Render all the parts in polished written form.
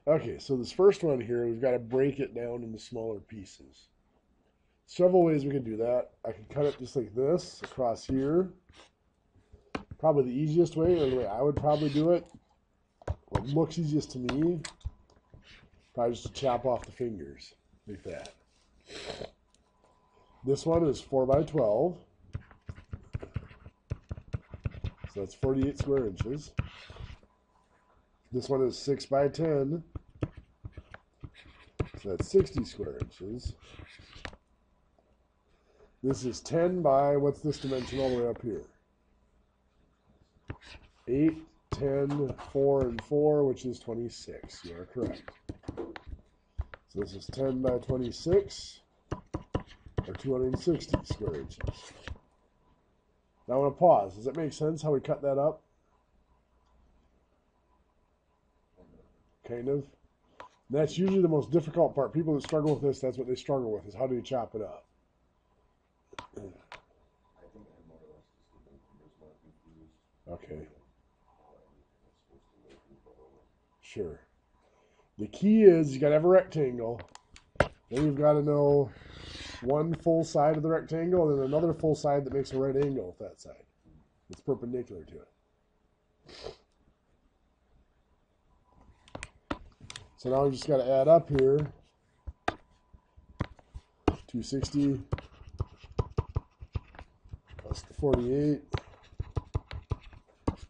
Okay, so this first one here, we've got to break it down into smaller pieces. Several ways we can do that. I can cut it just like this across here. Probably the easiest way, or the way I would probably do it, what looks easiest to me, probably just to chop off the fingers like that. This one is 4 by 12. So that's 48 square inches. This one is 6 by 10. So that's 60 square inches. This is 10 by, what's this dimension all the way up here? 8, 10, 4, and 4, which is 26. You are correct. So this is 10 by 26, or 260 square inches. Now I want to pause. Does that make sense how we cut that up? Kind of. And that's usually the most difficult part. People that struggle with this, that's what they struggle with, is how do you chop it up? Okay. Sure. The key is you got to have a rectangle. Then you've got to know one full side of the rectangle and then another full side that makes a right angle with that side. It's perpendicular to it. So now we just got to add up here. 260 plus the 48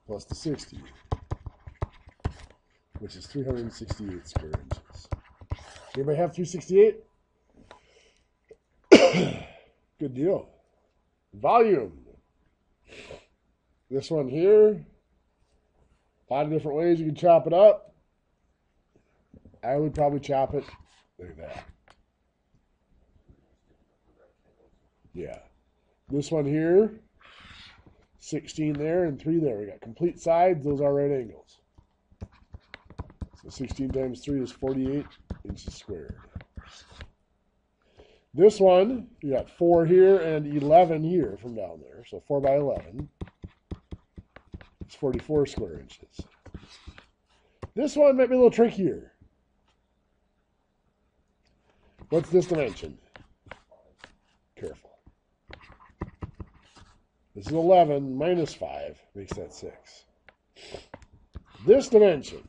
plus the 60, which is 368 square inches. Anybody have 368? Good deal. Volume. This one here, a lot of different ways you can chop it up. I would probably chop it like that. Yeah. This one here, 16 there and 3 there. We got complete sides. Those are right angles. So 16 times 3 is 48 inches squared. This one, you got 4 here and 11 here from down there. So 4 by 11. It's 44 square inches. This one might be a little trickier. What's this dimension? Careful. This is 11 minus 5 makes that 6. This dimension.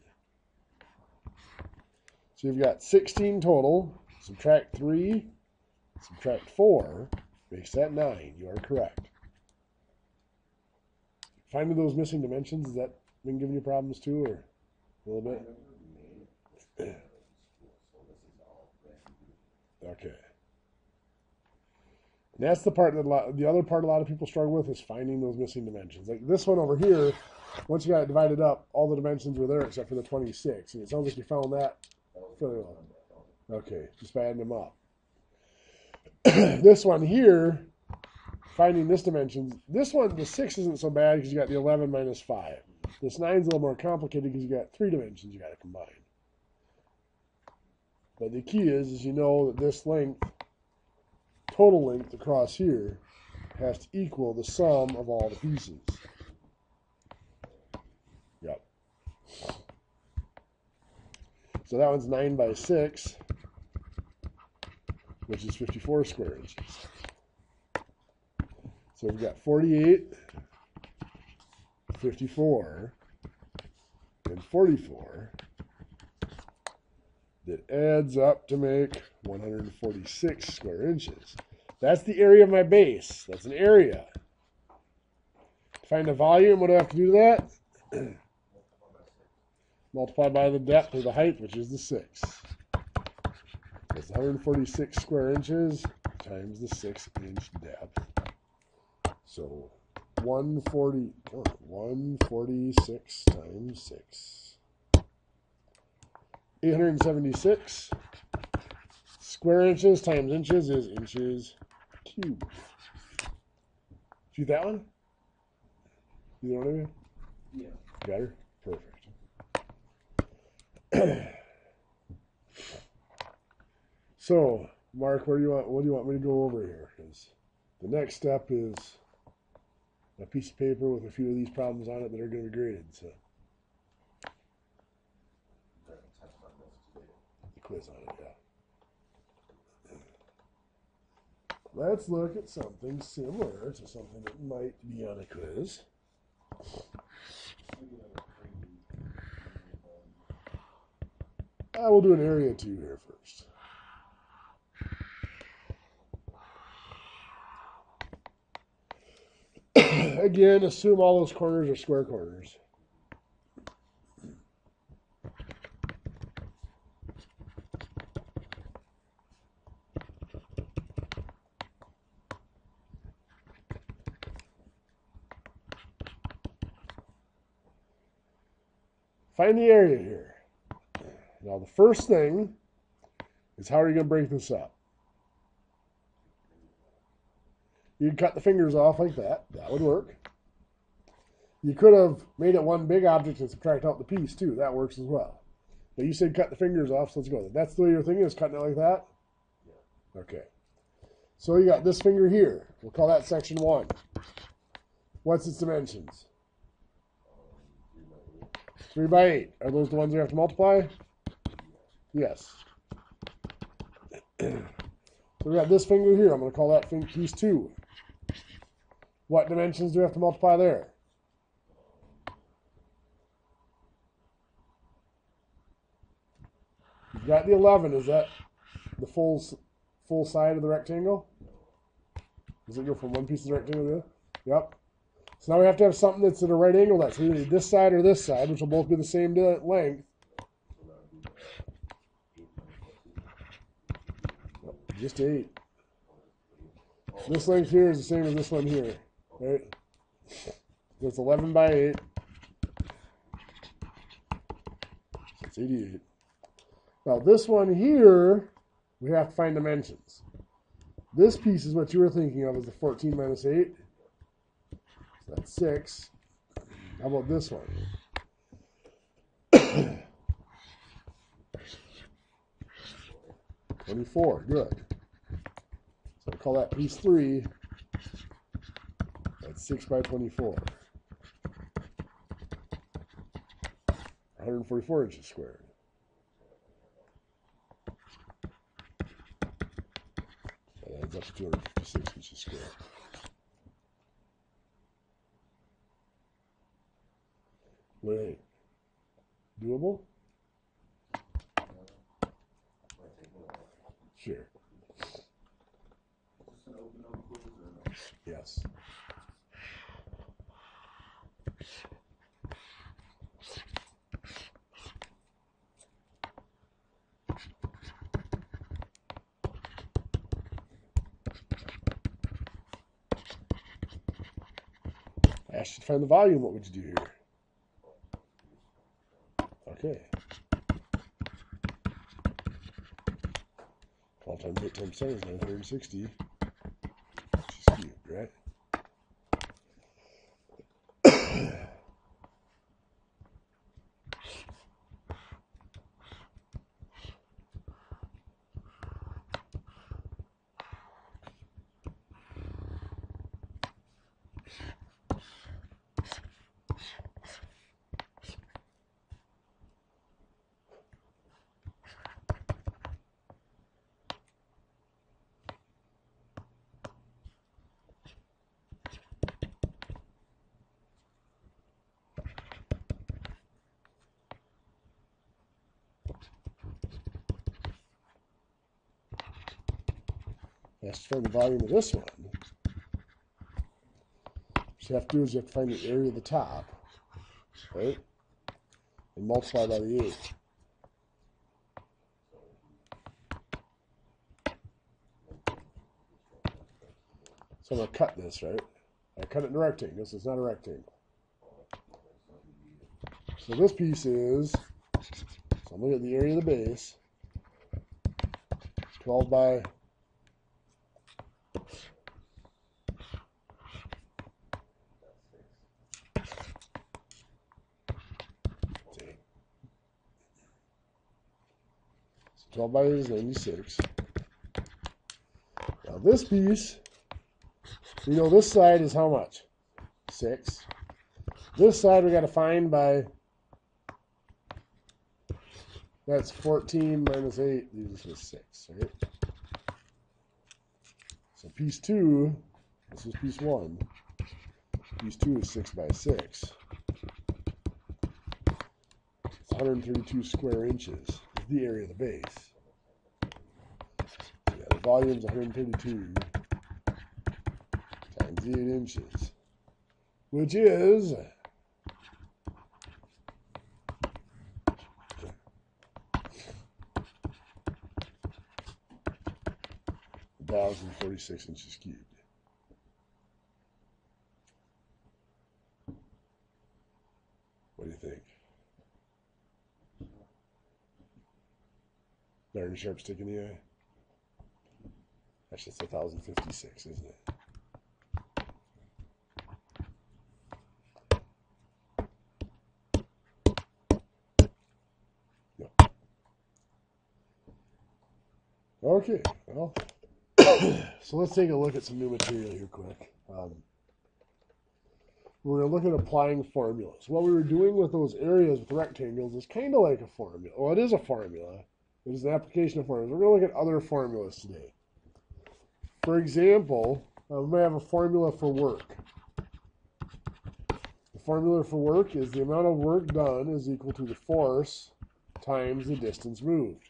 So you've got 16 total. Subtract 3. Subtract 4 makes that 9. You are correct. Finding those missing dimensions, has that been giving you problems too, or a little bit? Okay. And that's the part that the other part a lot of people struggle with is finding those missing dimensions. Like this one over here, once you got it divided up, all the dimensions were there except for the 26. And it sounds like you found that fairly well. Okay, just by adding them up. This one here, finding this dimension, this one, the 6 isn't so bad because you got the 11 minus 5. This 9's a little more complicated because you got 3 dimensions you got to combine. But the key is you know that this length, total length across here, has to equal the sum of all the pieces. Yep. So that one's 9 by 6, which is 54 square inches. So we've got 48, 54, and 44. That adds up to make 146 square inches. That's the area of my base. That's an area. To find the volume, what do I have to do to that? Multiply by the depth or the height, which is the 6. That's 146 square inches times the 6-inch depth. So 146 times 6. 876 square inches times inches is inches cubed. See that one? You know what I mean? Yeah. Got her? Perfect. So, Mark, what do you want me to go over here? Because the next step is a piece of paper with a few of these problems on it that are going to be graded. So. quiz on it, yeah. Let's look at something similar to something that might be on a quiz. We'll do an area 2 here first. Again, assume all those corners are square corners. Find the area here. Now, the first thing is, how are you going to break this up? You can cut the fingers off like that. That would work. You could have made it one big object and subtract out the piece, too. That works as well. But you said cut the fingers off, so let's go. That's the way you're thinking, is cutting it like that? Okay. So you got this finger here. We'll call that section 1. What's its dimensions? 3 by 8. Are those the ones we have to multiply? Yes. So we got this finger here. I'm going to call that piece 2. What dimensions do we have to multiply there? You've got the 11. Is that the full side of the rectangle? Does it go from one piece of the rectangle to the other? Yep. So now we have to have something that's at a right angle. That's either this side or this side, which will both be the same length. Just 8. This length here is the same as this one here, right? So it's 11 by 8. So it's 88. Now this one here, we have to find dimensions. This piece is what you were thinking of as the 14 minus 8. So that's 6. How about this one? 24. Good. So I'll call that piece 3. That's 6 by 24. 144 inches squared. That adds up to 256 inches squared. Wait. Doable? Sure. Yes. I asked you to find the volume. What would you do here? Okay. 12 times 8 times 7 is 960. Which is cubed, right? That's for the volume of this one. What you have to do is you have to find the area of the top, right? And multiply by the 8. So I'm going to cut this, right? I cut it in a rectangle, so it's not a rectangle. So this piece is, so I'm looking at the area of the base, 12 by 12 by 8 is 96. Now this piece, we know this side is how much? 6. This side we got to find by That's 14 minus 8 leaves us with 6, right? So piece 2, this is piece 1. Piece 2 is 6 by 6. It's 132 square inches is the area of the base. So yeah, the volume is 132 times the 8 inches, which is 1,046 inches cubed. What do you think? Iron sharp stick in the eye? Actually, it's 1,056, isn't it? No. Okay, well, so let's take a look at some new material here quick. We're going to look at applying formulas. What we were doing with those areas with rectangles is kind of like a formula. Well, it is a formula. It is an application of formulas. We're going to look at other formulas today. For example, we may have a formula for work. The formula for work is the amount of work done is equal to the force times the distance moved.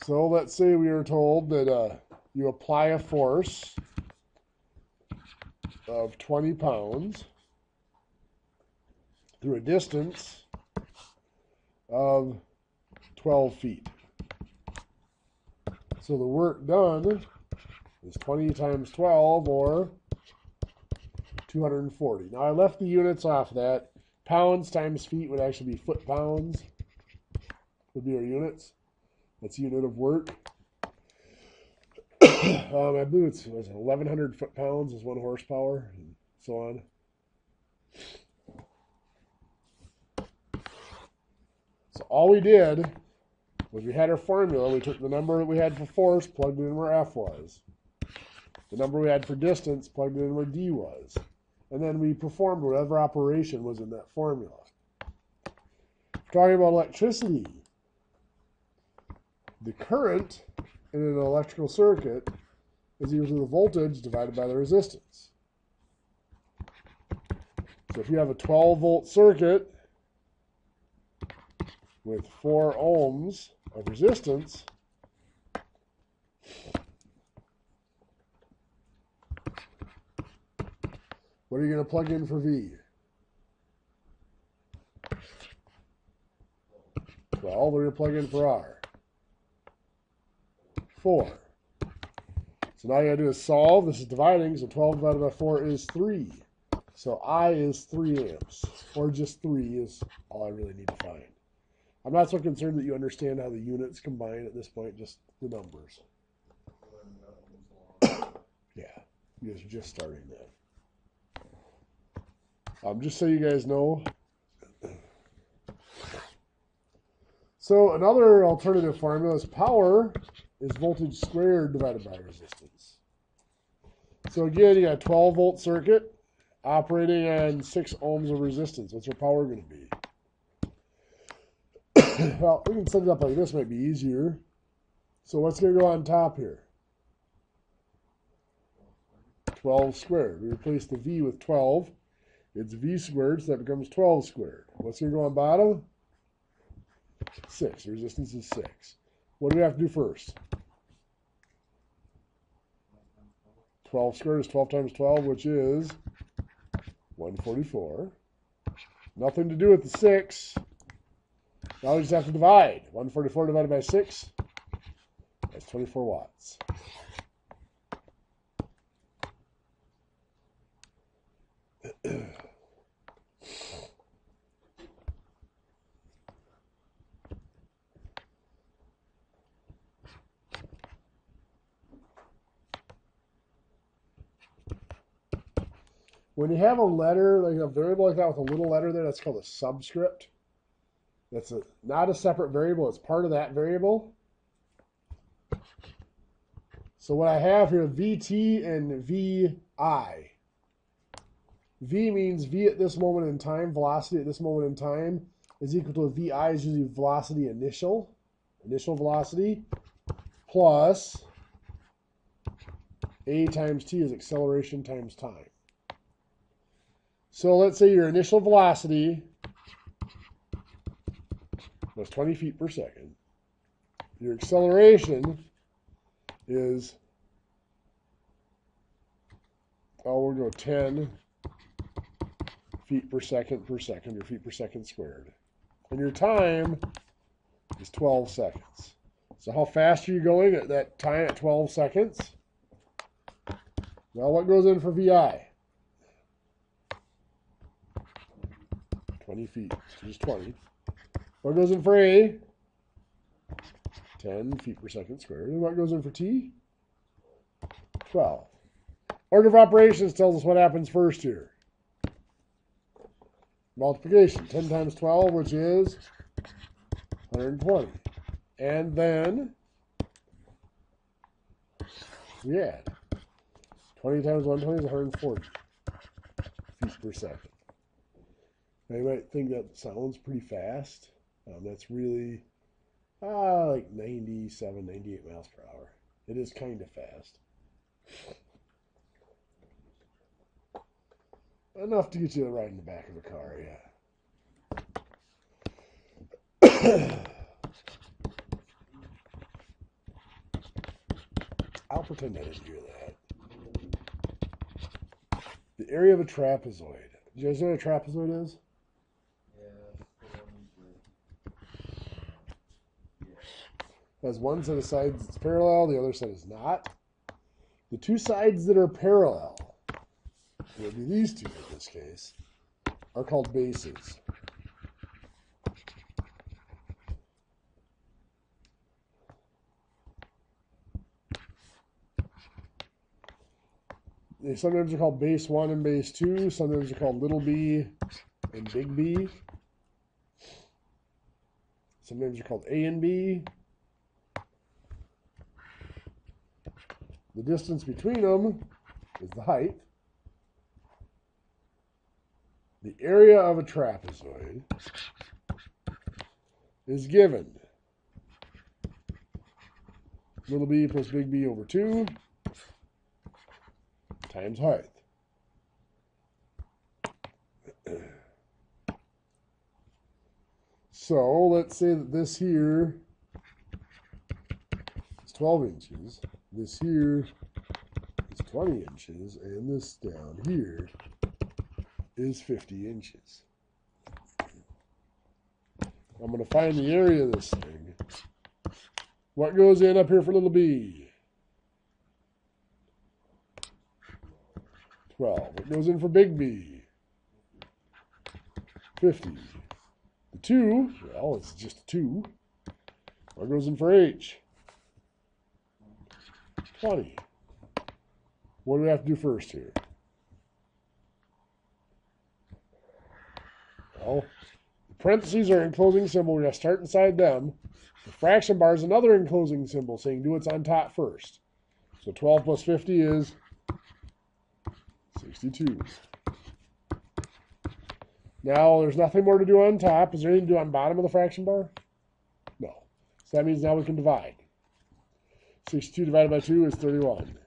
So let's say we are told that you apply a force of 20 pounds through a distance of 12 feet. So the work done is 20 times 12, or 240. Now I left the units off that. Pounds times feet would actually be foot-pounds, would be our units. That's a unit of work. I believe it's 1,100 foot-pounds is 1 horsepower, and so on. So all we did was we had our formula. We took the number that we had for force, plugged it in where F was. The number we had for distance, plugged it in where D was. And then we performed whatever operation was in that formula. Talking about electricity, the current in an electrical circuit is equal to the voltage divided by the resistance. So if you have a 12-volt circuit with 4 ohms of resistance, what are you going to plug in for V? 12. What are you going to plug in for R? 4. So now you got to do is solve. This is dividing, so 12 divided by 4 is 3. So I is 3 amps, or just 3 is all I really need to find. I'm not so concerned that you understand how the units combine at this point, just the numbers. Yeah, you guys are just starting that. Just so you guys know. So another alternative formula is power is voltage squared divided by resistance. So again, you got a 12-volt circuit operating on 6 ohms of resistance. What's your power going to be? Well, we can set it up like this, might be easier. So what's going to go on top here? 12 squared. We replace the V with 12. It's V squared, so that becomes 12 squared. What's going to go on bottom? 6. The resistance is 6. What do we have to do first? 12 squared is 12 times 12, which is 144. Nothing to do with the 6. Now we just have to divide. 144 divided by 6, that's 24 watts. When you have a letter, like a variable like that with a little letter there, that's called a subscript. That's not a separate variable. It's part of that variable. So what I have here, VT and VI. V means V at this moment in time, velocity at this moment in time. is equal to VI is usually velocity initial velocity, plus A times T is acceleration times time. So let's say your initial velocity was 20 feet per second. Your acceleration is, we'll go 10 feet per second, or feet per second squared. And your time is 12 seconds. So how fast are you going at that time at 12 seconds? Well, what goes in for VI? 20 feet, so just 20. What goes in for A? 10 feet per second squared. And what goes in for T? 12. Order of operations tells us what happens first here. Multiplication, 10 times 12, which is 120. And then we add. 20 times 120 is 140 feet per second. Now you might think that sounds pretty fast. That's really like 97, 98 miles per hour. It is kind of fast. Enough to get you to ride in the back of a car, yeah. I'll pretend I didn't hear that. The area of a trapezoid. Do you guys know what a trapezoid is? It has one set of sides that's parallel, the other side is not. The two sides that are parallel, it would be these two in this case, are called bases. They sometimes are called base 1 and base 2. Sometimes they're called little b and big B. Sometimes they're called A and B. The distance between them is the height. The area of a trapezoid is given little b plus big B over 2 times height. So let's say that this here is 12 inches, this here is 20 inches, and this down here is 50 inches. I'm going to find the area of this thing. What goes in up here for little b? 12. What goes in for big B? 50. The 2, well, it's just a 2. What goes in for H? 20. What do we have to do first here? Well, the parentheses are an enclosing symbol. We're going to start inside them. The fraction bar is another enclosing symbol saying do what's on top first. So 12 plus 50 is 62. Now, there's nothing more to do on top. Is there anything to do on bottom of the fraction bar? No. So that means now we can divide. 62 divided by 2 is 31.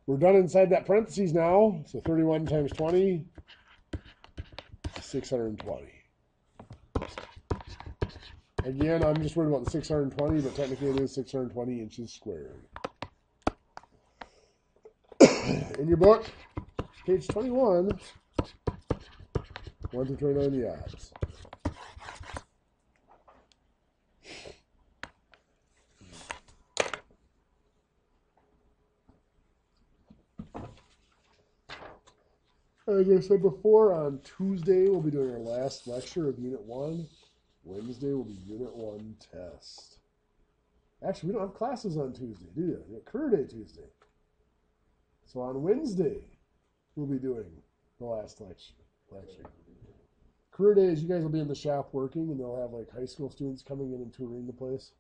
We're done inside that parentheses now. So 31 times 20 is 620. Again, I'm just worried about the 620, but technically it is 620 inches squared. In your book, page 21, 1 through 29, the odds. As I said before, on Tuesday we'll be doing our last lecture of Unit 1. Wednesday will be Unit 1 test. Actually, we don't have classes on Tuesday, do you? We have Career Day Tuesday. So on Wednesday, we'll be doing the last lecture. Career Days, you guys will be in the shop working, and they'll have like high school students coming in and touring the place.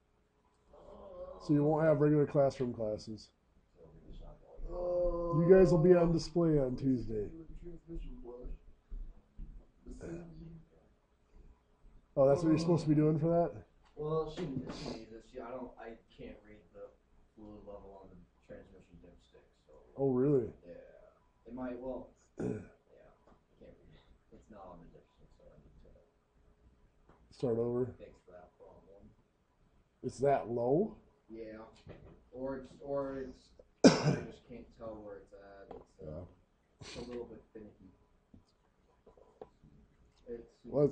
So you won't have regular classroom classes. You guys will be on display on Tuesday. Oh, that's what you're supposed to be doing for that? Well, she needs it. I can't read the fluid level on the transmission dipstick, so. Oh, really? Yeah. It might, well, yeah, I can't read it. It's not on the dipstick, so I need to Start over. fix that problem. It's that low? Yeah. I just can't tell where it's at. It's a little bit finicky. It's Well,